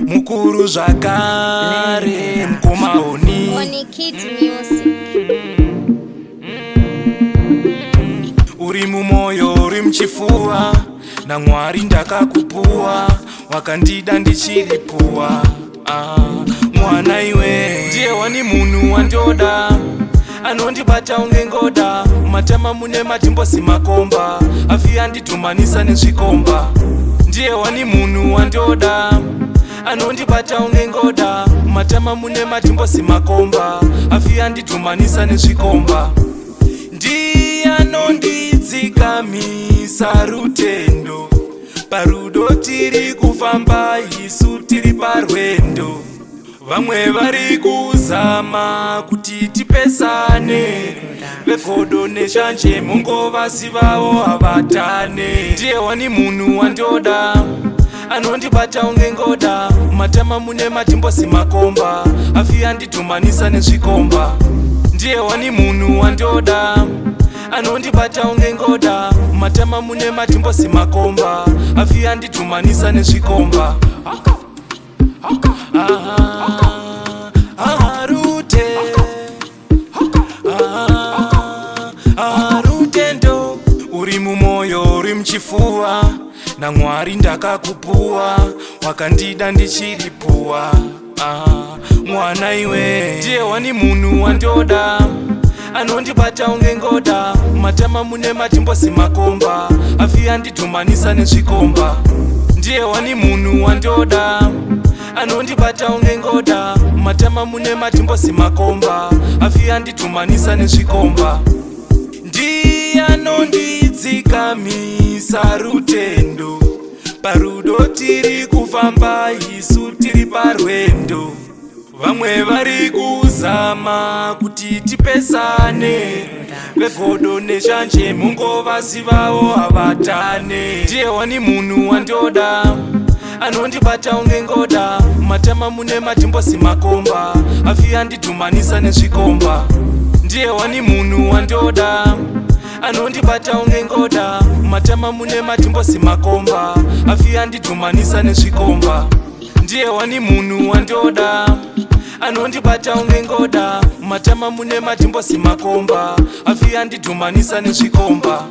mukuru zvakare mukomaoni uri mumoyo uri muchifuva naMwari ndakakupuwa wakandida ndichiripuwa mwana iwe ndiye wani munhu wandoda anondibata unge ngoda matama mune matimbosi makomba afi andidhumanisa nezvikomba ndiye wani munhu wandoda anondibata unge ngoda matama mune matimbosi makomba afi andidhumanisa nezvikomba ndiye anondidzikamisa rutendo parudo tiri kufamba isu tiri parwendo vamwe vari kuzama kuti tipesane vegodo neshanje mungovasivavo havatane ndiye wani munhu wandoda anondibata unge ngoda matama mune matimbosi makomba afi andidhumanisa nezvikomba ndiye wani munhu wandoda anondibata unge ngoda matama mune matimbosi makomba afi andidhumanisa nezvikomba rutendo uri mumoyo uri muchifuva naMwari ndakakupuwa wakandida ndichiripuwa mwana iwe ndiye wani munhu wandoda anondibata unge ngoda matama mune matimbosi makomba afi andidhumanisa nezvikomba ndiye wani munhu wandoda anondibata unge ngoda matama mune matimbosi makomba afi andidhumanisa nezvikomba ndiye anondidzikamisa rutendo parudo tiri kufamba isu tiri parwendo vamwe vari kuzama kuti tipesane vegodo neshanje mungovasivavo havatane ndiye wani munhu wandoda anondibata unge ngoda matama mune matimbosi makomba afi andidhumanisa nezvikomba ndiye wani munhu wandoda anondibata unge ngoda matama mune matimbosi makomba afi andidhumanisa nezvikomba ndiye wani munhu wandoda anondibata unge ngoda matama mune matimbosi makomba afi andidhumanisa nezvikomba